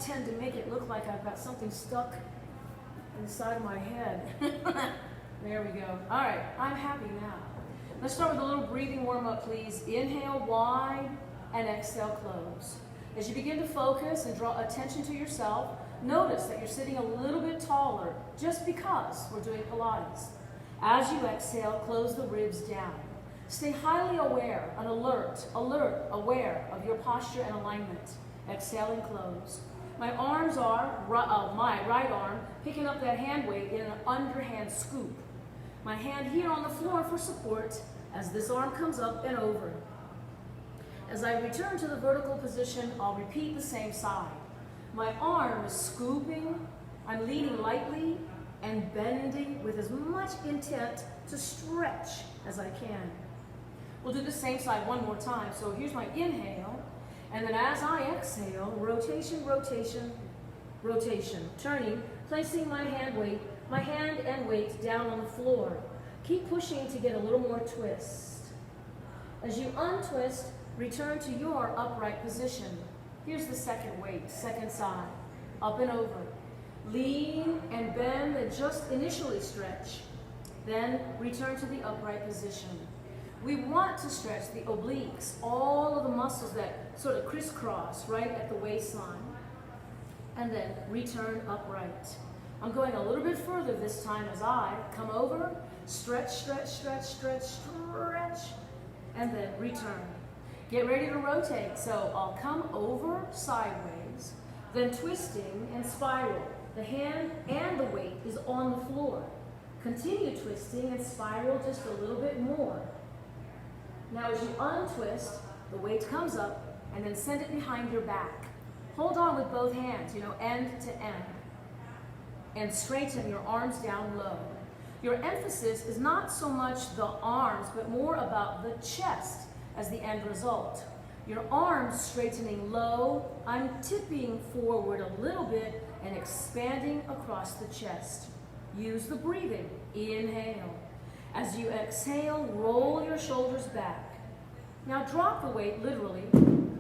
tend to make it look like I've got something stuck inside of my head. There we go. All right, I'm happy now. Let's start with a little breathing warm-up, please. Inhale wide and exhale close. As you begin to focus and draw attention to yourself, notice that you're sitting a little bit taller just because we're doing Pilates. As you exhale, close the ribs down. Stay highly aware and alert, aware of your posture and alignment. Exhale and close. My arms are, my right arm, picking up that hand weight in an underhand scoop. My hand here on the floor for support as this arm comes up and over. As I return to the vertical position, I'll repeat the same side. My arm is scooping, I'm leaning lightly and bending with as much intent to stretch as I can. We'll do the same side one more time. So here's my inhale, and then as I exhale, rotation, rotation, rotation. Turning, placing my hand and weight down on the floor. Keep pushing to get a little more twist. As you untwist, return to your upright position. Here's the second weight, second side, up and over. Lean and bend and just initially stretch. Then return to the upright position. We want to stretch the obliques, all of the muscles that sort of crisscross right at the waistline. And then return upright. I'm going a little bit further this time as I come over, stretch, stretch, stretch, stretch, stretch, and then return. Get ready to rotate. So I'll come over sideways, then twisting and spiral. The hand and the weight is on the floor. Continue twisting and spiral just a little bit more. Now as you untwist, the weight comes up and then send it behind your back. Hold on with both hands, end to end. And straighten your arms down low. Your emphasis is not so much the arms, but more about the chest as the end result. Your arms straightening low, I'm tipping forward a little bit and expanding across the chest. Use the breathing. Inhale. As you exhale, roll your shoulders back. Now drop the weight literally,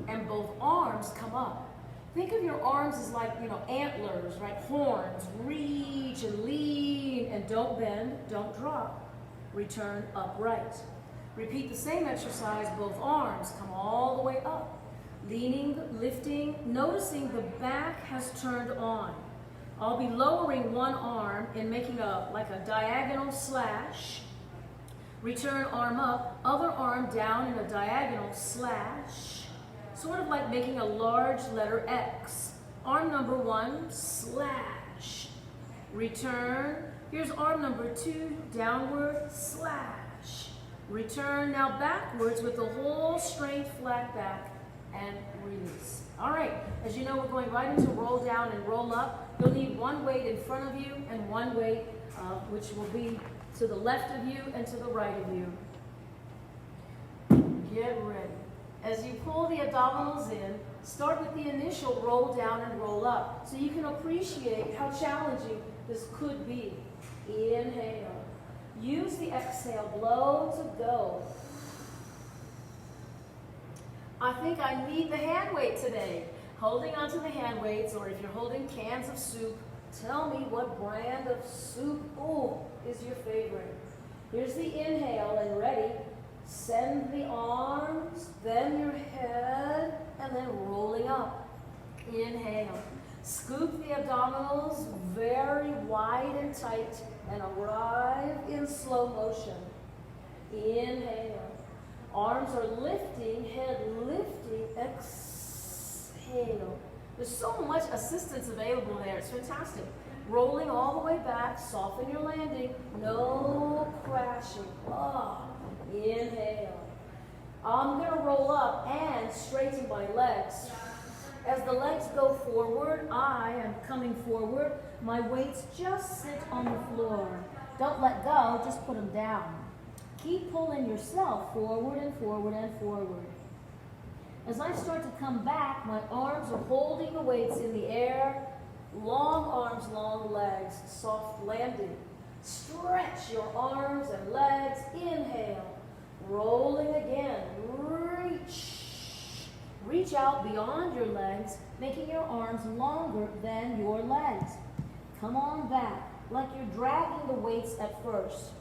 and both arms come up. Think of your arms as like, antlers, right? Horns. Reach and lean, and don't bend, don't drop. Return upright. Repeat the same exercise, both arms come all the way up. Leaning, lifting, noticing the back has turned on. I'll be lowering one arm and making like a diagonal slash. Return arm up, other arm down in a diagonal slash. Sort of like making a large letter X. Arm number one, slash. Return. Here's arm number two, downward, slash. Return now backwards with the whole straight flat back and release. All right, as you know, we're going right into roll down and roll up. You'll need one weight in front of you and one weight which will be to the left of you and to the right of you. Get ready. As you pull the abdominals in, start with the initial roll down and roll up so you can appreciate how challenging this could be. Inhale. Use the exhale, blow to go. I think I need the hand weight today. Holding onto the hand weights, or if you're holding cans of soup, tell me what brand of soup is your favorite. Here's the inhale and ready. Send the arms, then your head, and then rolling up. Inhale. Scoop the abdominals very wide and tight and arrive in slow motion. Inhale. Arms are lifting, head lifting, exhale. There's so much assistance available there. It's fantastic. Rolling all the way back, soften your landing, no crashing. Inhale. I'm going to roll up and straighten my legs. As the legs go forward, I am coming forward. My weights just sit on the floor. Don't let go, just put them down. Keep pulling yourself forward and forward and forward. As I start to come back, my arms are holding the weights in the air. Long arms, long legs, soft landing. Stretch your arms and legs. Inhale. Rolling again. Reach reach out beyond your legs, making your arms longer than your legs. Come on back, like you're dragging the weights at first.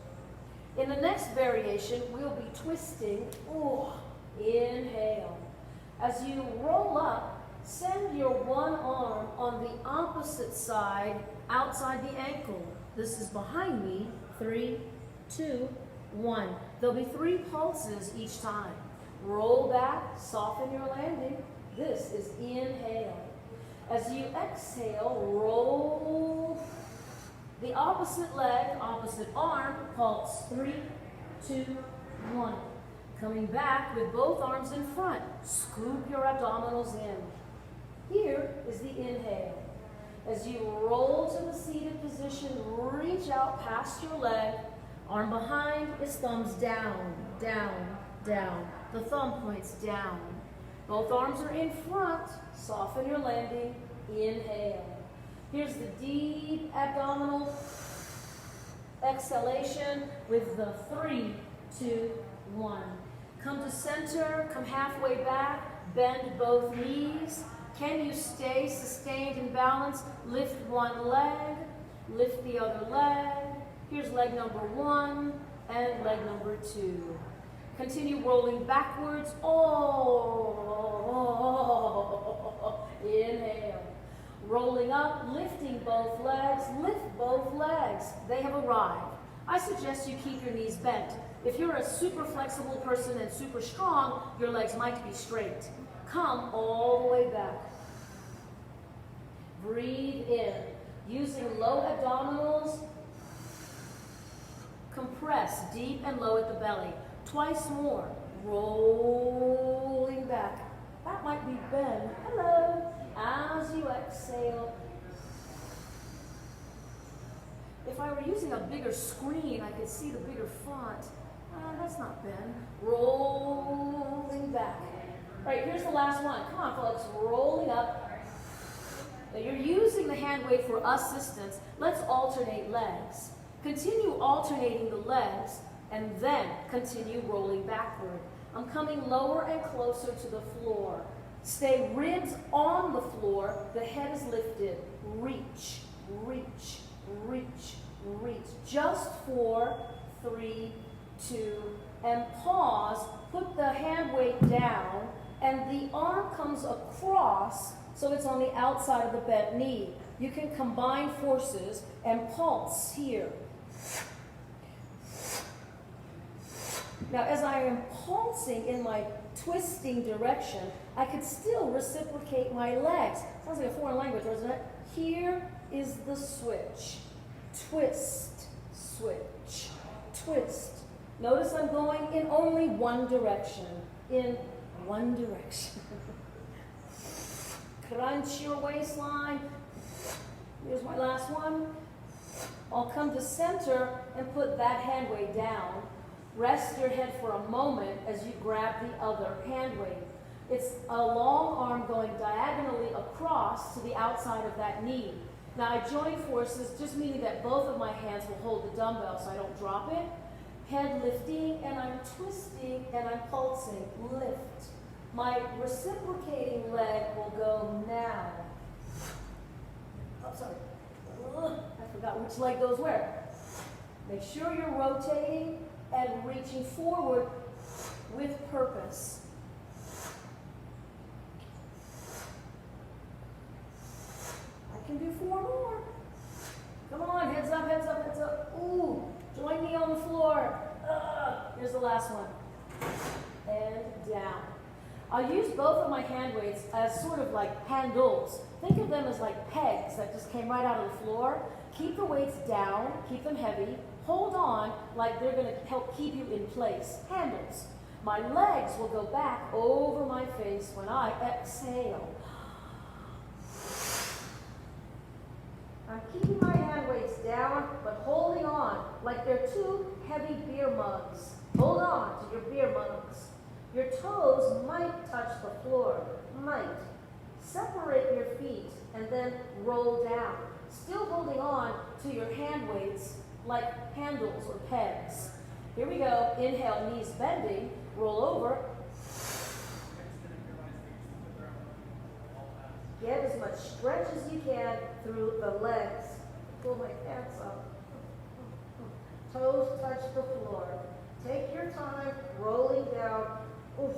In the next variation, we'll be twisting. Ooh, inhale. As you roll up, send your one arm on the opposite side, outside the ankle. This is behind me. 3, 2, 1. There'll be 3 pulses each time. Roll back, soften your landing. This is inhale. As you exhale, roll the opposite leg, opposite arm, pulse. 3, 2, 1. Coming back with both arms in front. Scoop your abdominals in. Here is the inhale. As you roll to the seated position, reach out past your leg. Arm behind is thumbs down, down, down. The thumb points down. Both arms are in front. Soften your landing. Inhale. Here's the deep abdominal exhalation with the 3, 2, 1. Come to center, come halfway back, bend both knees. Can you stay sustained and balanced? Lift one leg, lift the other leg. Here's leg number 1 and leg number 2. Continue rolling backwards. Inhale. Rolling up, lifting both legs. Lift both legs. They have arrived. I suggest you keep your knees bent. If you're a super flexible person and super strong, your legs might be straight. Come all the way back. Breathe in. Using low abdominals, compress deep and low at the belly. Twice more. Rolling back. That might be bend. Hello. As you exhale. If I were using a bigger screen, I could see the bigger font. That's not bend. Rolling back. All right, here's the last one. Come on, folks. Rolling up. Now you're using the hand weight for assistance. Let's alternate legs. Continue alternating the legs and then continue rolling backward. I'm coming lower and closer to the floor. Stay ribs on the floor. The head is lifted. Reach, reach, reach, reach. Just for 3, 2, and pause. Put the hand weight down and the arm comes across so it's on the outside of the bent knee. You can combine forces and pulse here. Now, as I am pulsing in my twisting direction, I could still reciprocate my legs. Sounds like a foreign language, doesn't it? Here is the switch. Twist, switch, twist. Notice I'm going in only one direction. In one direction. Crunch your waistline. Here's my last one. I'll come to center and put that hand weight down. Rest your head for a moment as you grab the other hand weight. It's a long arm going diagonally across to the outside of that knee. Now I join forces, just meaning that both of my hands will hold the dumbbell so I don't drop it. Head lifting, and I'm twisting, and I'm pulsing. Lift. My reciprocating leg will go now. Oh, sorry. I forgot which leg goes where. Make sure you're rotating and reaching forward with purpose. I can do 4 more. Come on, heads up, heads up, heads up. Ooh, join me on the floor. Here's the last one. And down. I'll use both of my hand weights as sort of like handles. Think of them as like pegs that just came right out of the floor. Keep the weights down, keep them heavy. Hold on like they're going to help keep you in place. Handles. My legs will go back over my face when I exhale. I'm keeping my hand weights down, but holding on like they're 2 heavy beer mugs. Hold on to your beer mugs. Your toes might touch the floor. Might. Separate your feet and then roll down. Still holding on to your hand weights like handles or pegs. Here we go. Inhale, knees bending. Roll over. Get as much stretch as you can through the legs. Pull my pants up. Toes touch the floor. Take your time rolling down. Oof.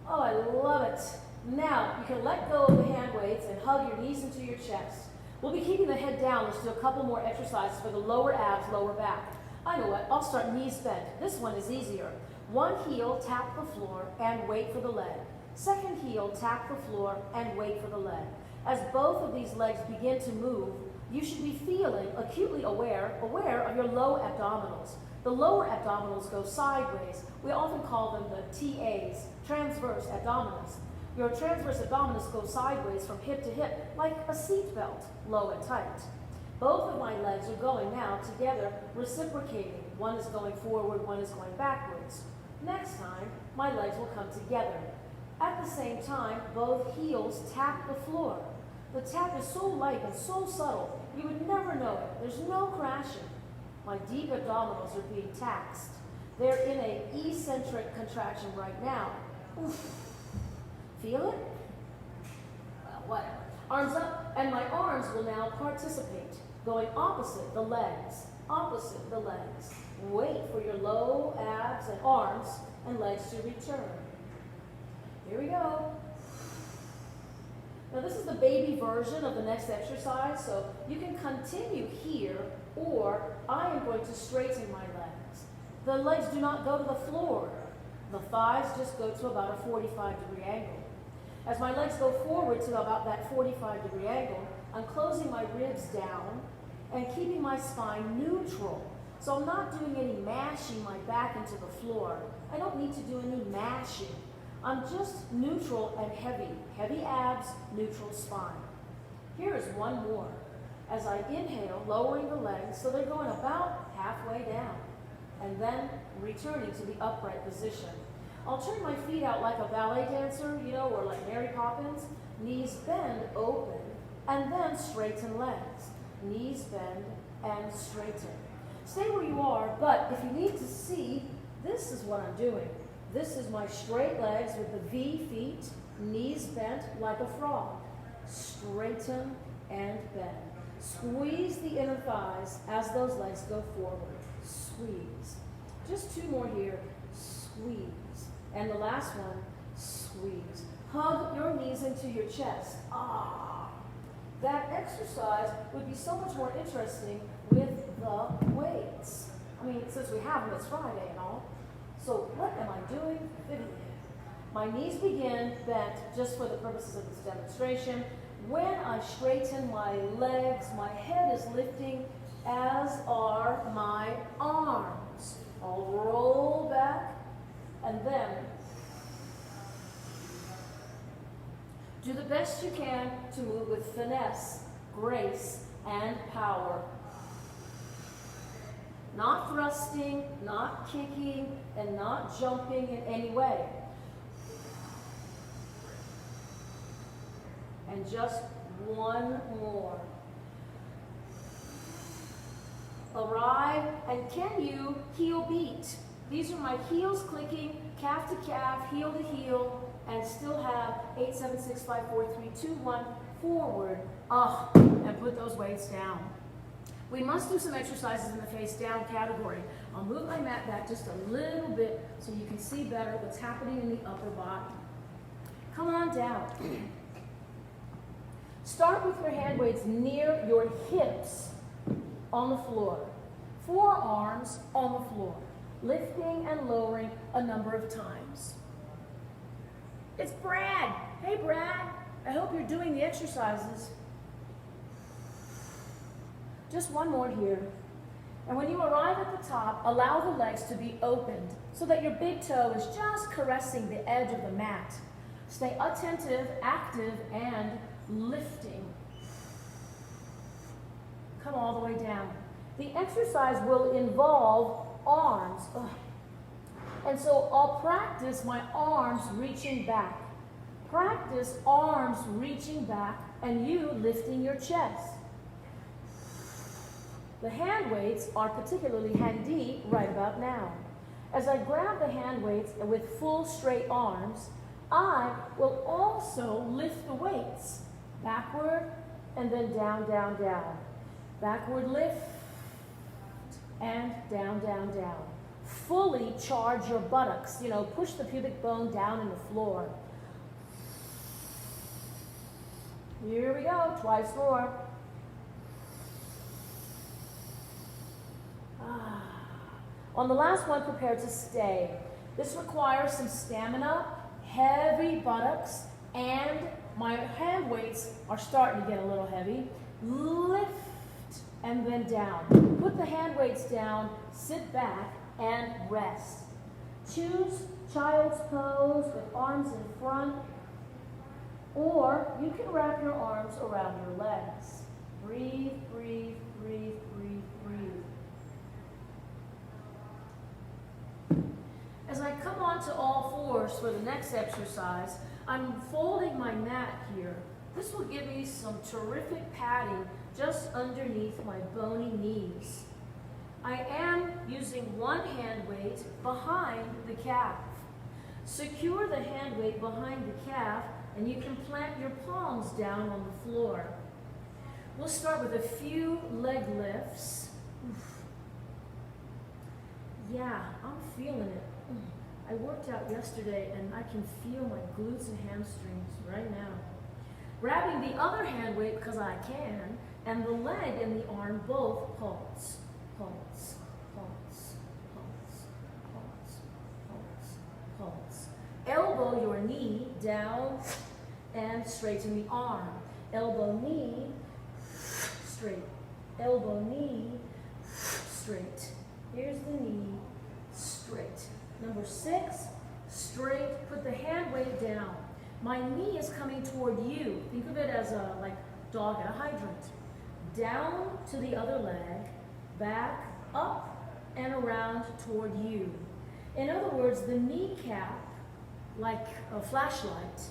Oh, I love it. Now, you can let go of the hand weights and hug your knees into your chest. We'll be keeping the head down. Let's do a couple more exercises for the lower abs, lower back. I know what, I'll start knees bent. This one is easier. One heel, tap the floor and wait for the leg. Second heel, tap the floor and wait for the leg. As both of these legs begin to move, you should be feeling, acutely aware of your low abdominals. The lower abdominals go sideways. We often call them the TAs, transverse abdominals. Your transverse abdominals go sideways from hip to hip, like a seat belt, low and tight. Both of my legs are going now together, reciprocating. One is going forward, one is going backwards. Next time, my legs will come together. At the same time, both heels tap the floor. The tap is so light and so subtle, you would never know it. There's no crashing. My deep abdominals are being taxed. They're in an eccentric contraction right now. Oof. Feel it? Well, whatever. Arms up, and my arms will now participate, going opposite the legs, opposite the legs. Wait for your low abs and arms and legs to return. Here we go. Now this is the baby version of the next exercise, so you can continue here, or I am going to straighten my legs. The legs do not go to the floor. The thighs just go to about a 45-degree angle. As my legs go forward to about that 45-degree angle, I'm closing my ribs down and keeping my spine neutral. So I'm not doing any mashing my back into the floor. I don't need to do any mashing. I'm just neutral and heavy. Heavy abs, neutral spine. Here is one more. As I inhale, lowering the legs so they're going about halfway down, and then returning to the upright position. I'll turn my feet out like a ballet dancer, or like Mary Poppins. Knees bend, open, and then straighten legs. Knees bend and straighten. Stay where you are, but if you need to see, this is what I'm doing. This is my straight legs with the V feet, knees bent like a frog. Straighten and bend. Squeeze the inner thighs as those legs go forward. Squeeze. Just two more here. Squeeze. And the last one, squeeze. Hug your knees into your chest. Ah. That exercise would be so much more interesting with the weights. I mean, since we have them, it's Friday and all. So what am I doing? My knees begin bent just for the purposes of this demonstration. When I straighten my legs, my head is lifting, as are my arms. I'll roll back and then do the best you can to move with finesse, grace, and power. Not thrusting, not kicking, and not jumping in any way. And just one more. Arrive, and can you heel beat? These are my heels clicking, calf to calf, heel to heel, and still have 8, 7, 6, 5, 4, 3, 2, 1, forward, up, and put those weights down. We must do some exercises in the face down category. I'll move my mat back just a little bit so you can see better what's happening in the upper body. Come on down. Start with your hand weights near your hips on the floor. Forearms on the floor. Lifting and lowering a number of times. It's Brad. Hey Brad, I hope you're doing the exercises. Just one more here. And when you arrive at the top, allow the legs to be opened so that your big toe is just caressing the edge of the mat. Stay attentive, active, and lifting. Come all the way down. The exercise will involve arms. Ugh. And so I'll practice my arms reaching back. Practice arms reaching back and you lifting your chest. The hand weights are particularly handy right about now. As I grab the hand weights with full straight arms, I will also lift the weights backward and then down, down, down. Backward lift and down, down, down. Fully charge your buttocks. You know, push the pubic bone down in the floor. Here we go, twice more. On the last one, prepare to stay. This requires some stamina, heavy buttocks, and my hand weights are starting to get a little heavy. Lift and then down. Put the hand weights down, sit back, and rest. Choose child's pose with arms in front, or you can wrap your arms around your legs. Breathe, breathe, breathe, breathe, breathe. As I come onto all fours for the next exercise, I'm folding my mat here. This will give me some terrific padding just underneath my bony knees. I am using one hand weight behind the calf. Secure the hand weight behind the calf and you can plant your palms down on the floor. We'll start with a few leg lifts. Oof. Yeah, I'm feeling it. I worked out yesterday and I can feel my glutes and hamstrings right now. Grabbing the other hand weight because I can, and the leg and the arm both pulse, pulse, pulse, pulse, pulse, pulse, pulse. Elbow your knee down and straighten the arm. Elbow, knee, straight. Elbow, knee, straight. Here's the knee, straight. Number 6, straight. Put the hand weight down. My knee is coming toward you. Think of it as a like dog at a hydrant. Down to the other leg, back, up, and around toward you. In other words, the kneecap, like a flashlight,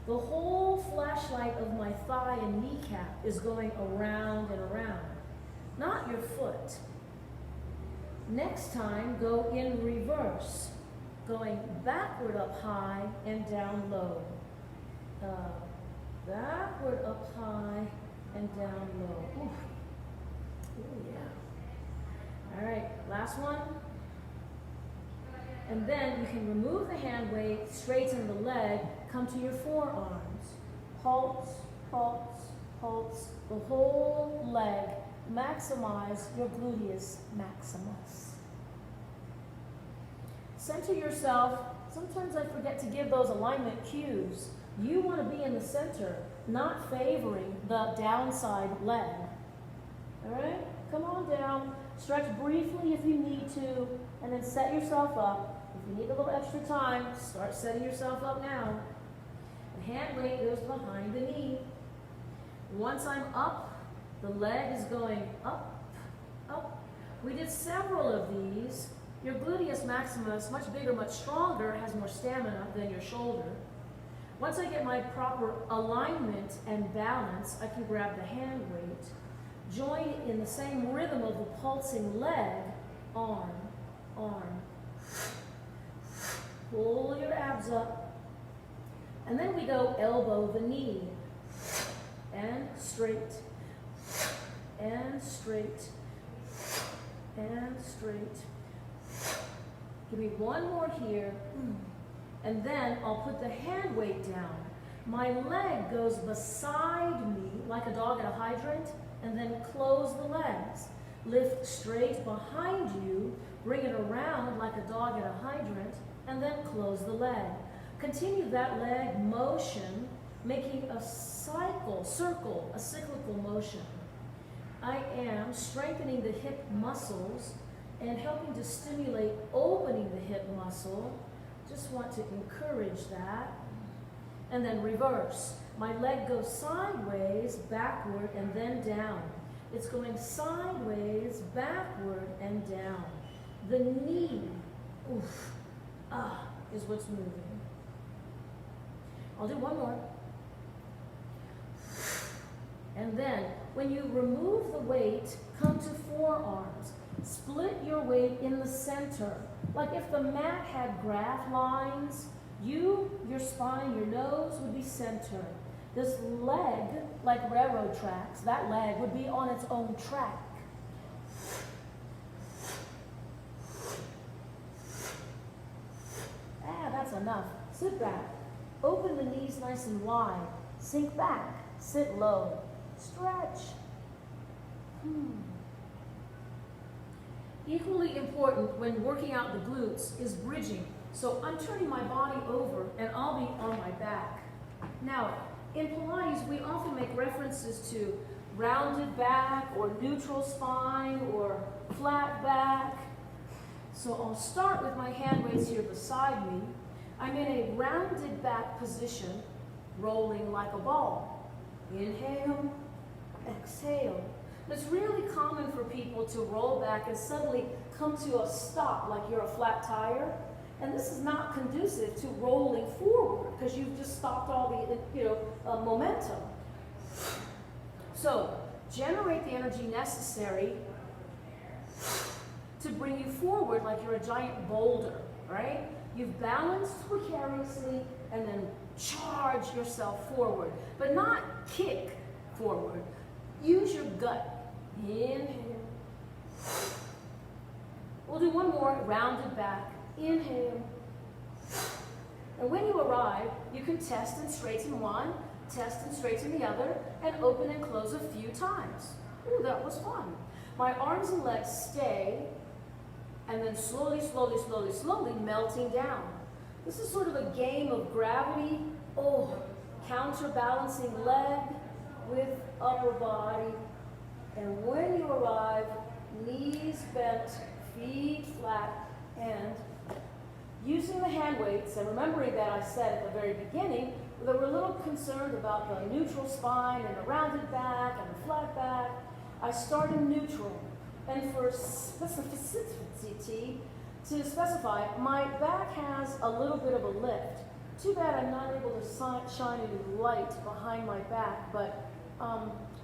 the whole flashlight of my thigh and kneecap is going around and around, not your foot. Next time, go in reverse, going backward up high and down low. Backward up high and down low. Ooh. Ooh, yeah. All right, last one. And then you can remove the hand weight, straighten the leg, come to your forearms. Pulse, pulse, pulse, the whole leg. Maximize your gluteus maximus. Center yourself. Sometimes I forget to give those alignment cues. You want to be in the center, not favoring the downside leg. All right? Come on down. Stretch briefly if you need to, and then set yourself up. If you need a little extra time, start setting yourself up now. The hand weight goes behind the knee. Once I'm up, the leg is going up, up. We did several of these. Your gluteus maximus, much bigger, much stronger, has more stamina than your shoulder. Once I get my proper alignment and balance, I can grab the hand weight, join in the same rhythm of the pulsing leg, arm, arm. Pull your abs up. And then we go elbow the knee, and straight, and straight, and straight. Give me one more here, and then I'll put the hand weight down. My leg goes beside me like a dog at a hydrant, and then close the legs. Lift straight behind you, bring it around like a dog at a hydrant, and then close the leg. Continue that leg motion, making a circle, a cyclical motion. I am strengthening the hip muscles and helping to stimulate opening the hip muscle. Just want to encourage that. And then reverse. My leg goes sideways, backward, and then down. It's going sideways, backward, and down. The knee, oof, is what's moving. I'll do one more. And then, when you remove the weight, come to forearms. Split your weight in the center. Like if the mat had graph lines, your spine, your nose would be centered. This leg, like railroad tracks, that leg would be on its own track. That's enough. Sit back. Open the knees nice and wide. Sink back. Sit low. Stretch. Equally important when working out the glutes is bridging. So I'm turning my body over and I'll be on my back. Now, in Pilates, we often make references to rounded back or neutral spine or flat back. So I'll start with my hand weights here beside me. I'm in a rounded back position, rolling like a ball. Inhale, exhale. It's really common for people to roll back and suddenly come to a stop like you're a flat tire. And this is not conducive to rolling forward because you've just stopped all the momentum. So generate the energy necessary to bring you forward like you're a giant boulder, right? You've balanced precariously and then charge yourself forward, but not kick forward. Use your gut. Inhale. We'll do one more, rounded back. Inhale. And when you arrive, you can test and straighten one, test and straighten the other, and open and close a few times. Ooh, that was fun. My arms and legs stay, and then slowly, slowly, slowly, slowly melting down. This is sort of a game of gravity. Counterbalancing leg with upper body. And when you arrive, knees bent, feet flat, and using the hand weights, and remembering that I said at the very beginning that we're a little concerned about the neutral spine and the rounded back and the flat back, I start in neutral. And for specificity, to specify, my back has a little bit of a lift. Too bad I'm not able to shine any light behind my back, but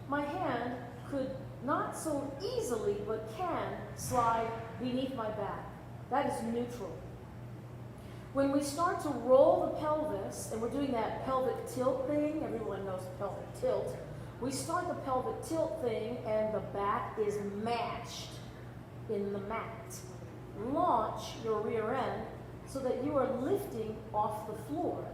my hand could not so easily, but can slide beneath my back. That is neutral. When we start to roll the pelvis, and we're doing that pelvic tilt thing, everyone knows pelvic tilt, we start the pelvic tilt thing and the back is matched in the mat. Launch your rear end so that you are lifting off the floor.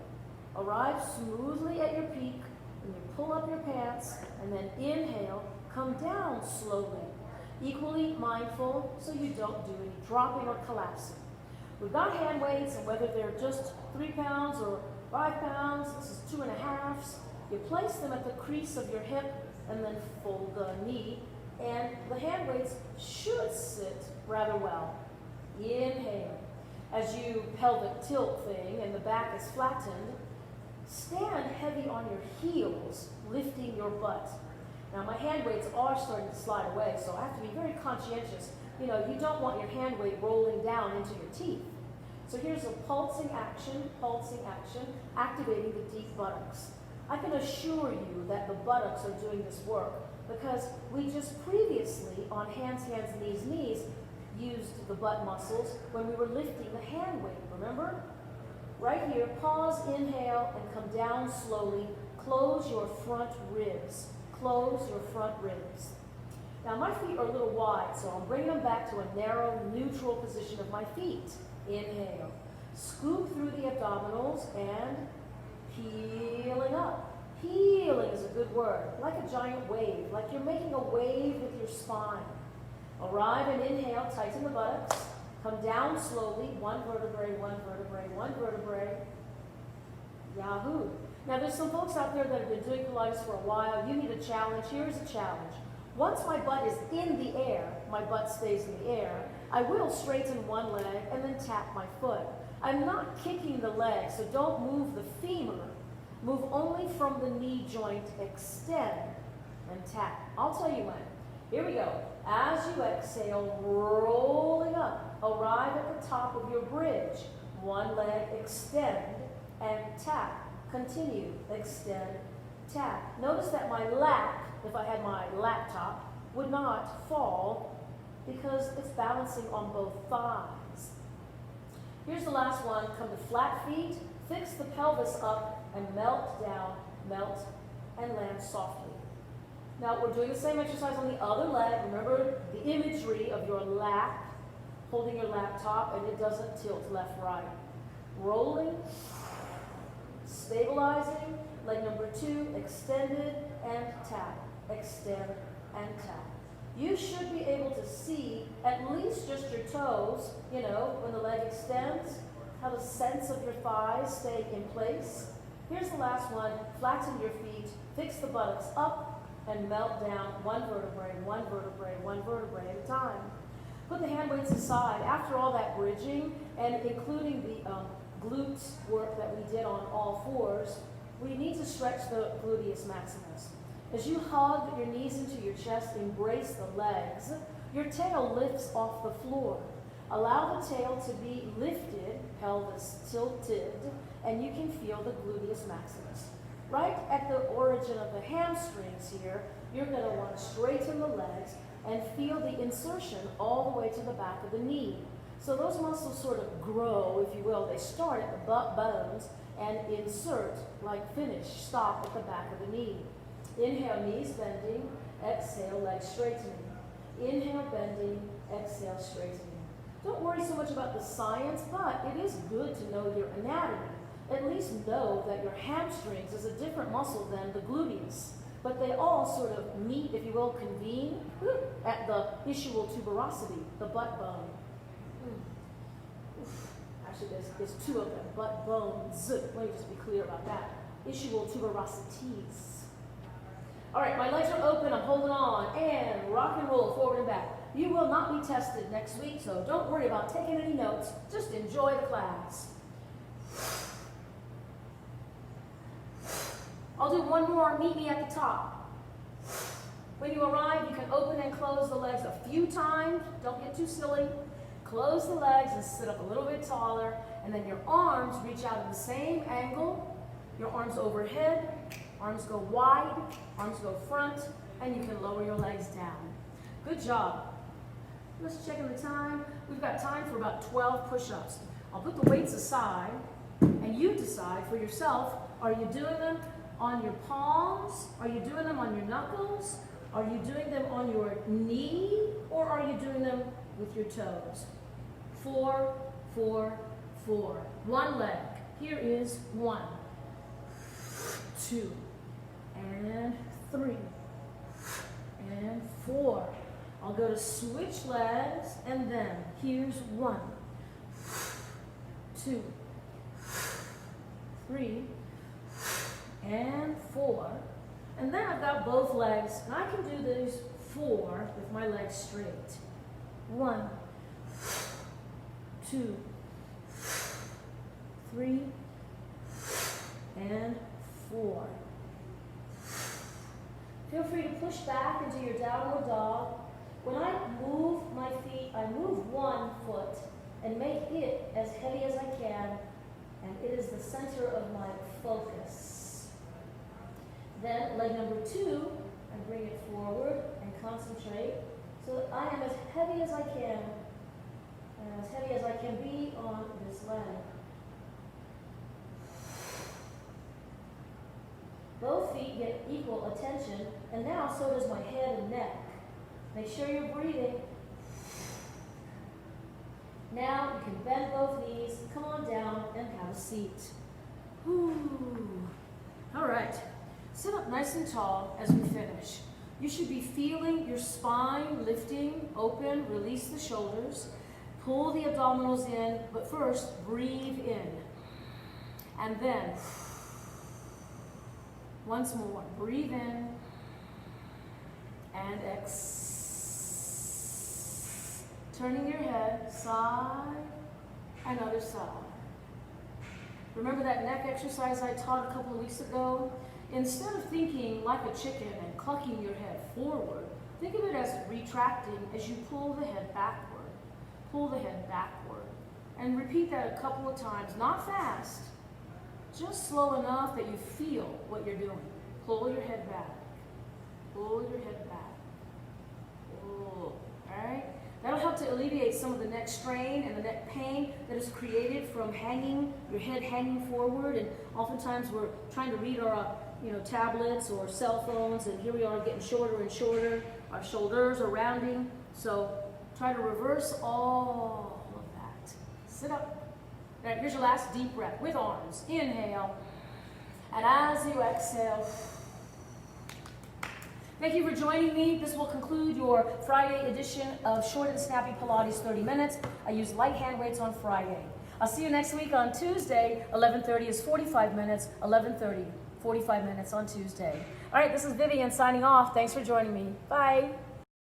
Arrive smoothly at your peak, and you pull up your pants, and then inhale, come down slowly. Equally mindful so you don't do any dropping or collapsing. We've got hand weights, and whether they're just 3 pounds or 5 pounds, this is 2.5s. You place them at the crease of your hip and then fold the knee, and the hand weights should sit rather well. Inhale. As you pelvic tilt thing and the back is flattened, stand heavy on your heels, lifting your butt. Now my hand weights are starting to slide away, so I have to be very conscientious. You don't want your hand weight rolling down into your teeth. So here's a pulsing action, activating the deep buttocks. I can assure you that the buttocks are doing this work because we just previously, on hands, knees, knees, used the butt muscles when we were lifting the hand weight, remember? Right here, pause, inhale, and come down slowly. Close your front ribs. Close your front ribs. Now my feet are a little wide, so I'm bringing them back to a narrow, neutral position of my feet. Inhale. Scoop through the abdominals and peeling up. Peeling is a good word, like a giant wave, like you're making a wave with your spine. Arrive and inhale, tighten the buttocks. Come down slowly, one vertebrae, one vertebrae, one vertebrae. Yahoo. Now there's some folks out there that have been doing Pilates for a while. You need a challenge. Here's a challenge. Once my butt is in the air, my butt stays in the air, I will straighten one leg and then tap my foot. I'm not kicking the leg, so don't move the femur. Move only from the knee joint, extend, and tap. I'll tell you when. Here we go. As you exhale, rolling up, arrive at the top of your bridge. One leg, extend, and tap. Continue, extend, tap. Notice that my lap, if I had my laptop, would not fall because it's balancing on both thighs. Here's the last one. Come to flat feet, fix the pelvis up, and melt down, melt, and land softly. Now we're doing the same exercise on the other leg. Remember the imagery of your lap, holding your laptop, and it doesn't tilt left, right. Rolling, stabilizing. Leg number 2, extended and tap, extend and tap. You should be able to see at least just your toes, you know, when the leg extends, have a sense of your thighs stay in place. Here's the last one. Flatten your feet, fix the buttocks up, and melt down one vertebrae at a time. Put the hand weights aside. After all that bridging, and including the glutes work that we did on all fours, we need to stretch the gluteus maximus. As you hug your knees into your chest, embrace the legs, your tail lifts off the floor. Allow the tail to be lifted, pelvis tilted, and you can feel the gluteus maximus. Right at the origin of the hamstrings here, you're going to want to straighten the legs and feel the insertion all the way to the back of the knee. So those muscles sort of grow, if you will. They start at the butt bones and insert, like finish, stop at the back of the knee. Inhale, knees bending. Exhale, legs straightening. Inhale, bending. Exhale, straightening. Don't worry so much about the science, but it is good to know your anatomy. At least know that your hamstrings is a different muscle than the gluteus. But they all sort of meet, if you will, convene at the ischial tuberosity, the butt bone. Actually, there's 2 of them, butt bones. Let me just be clear about that. Ischial tuberosities. All right, my legs are open, I'm holding on, and rock and roll forward and back. You will not be tested next week, so don't worry about taking any notes. Just enjoy the class. I'll do one more, meet me at the top. When you arrive, you can open and close the legs a few times. Don't get too silly. Close the legs and sit up a little bit taller, and then your arms reach out at the same angle. Your arms overhead, arms go wide, arms go front, and you can lower your legs down. Good job. Let's check in the time. We've got time for about 12 push-ups. I'll put the weights aside, and you decide for yourself, are you doing them on your palms? Are you doing them on your knuckles? Are you doing them on your knee? Or are you doing them with your toes? 4, 4, 4. One leg. Here is 1, 2, and 3, and 4. I'll go to switch legs, and then here's 1, 2, 3, and 4. And then I've got both legs, and I can do these 4 with my legs straight. 1, 2, 3, and 4. Feel free to push back into your downward dog. When I move my feet, I move one foot and make it as heavy as I can, and it is the center of my focus. Then leg number 2, I bring it forward and concentrate so that I am as heavy as I can be on this leg. Both feet get equal attention, and now so does my head and neck. Make sure you're breathing. Now you can bend both knees, come on down, and have a seat. Whew. All right, sit up nice and tall as we finish. You should be feeling your spine lifting, open, release the shoulders, pull the abdominals in, but first breathe in. And then, once more, breathe in and exhale. Turning your head side and other side. Remember that neck exercise I taught a couple of weeks ago? Instead of thinking like a chicken and clucking your head forward, think of it as retracting as you pull the head backward. Pull the head backward. And repeat that a couple of times, not fast, just slow enough that you feel what you're doing. Pull your head back. Pull your head back. Pull. All right? That'll help to alleviate some of the neck strain and the neck pain that is created from hanging, your head hanging forward. And oftentimes we're trying to read our tablets or cell phones, and here we are getting shorter and shorter. Our shoulders are rounding. So try to reverse all of that. Sit up. All right, here's your last deep breath with arms. Inhale. And as you exhale, thank you for joining me. This will conclude your Friday edition of Short and Snappy Pilates 30 minutes. I use light hand weights on Friday. I'll see you next week on Tuesday. 11:30 is 45 minutes. 11:30, 45 minutes on Tuesday. All right, this is Vivian signing off. Thanks for joining me. Bye.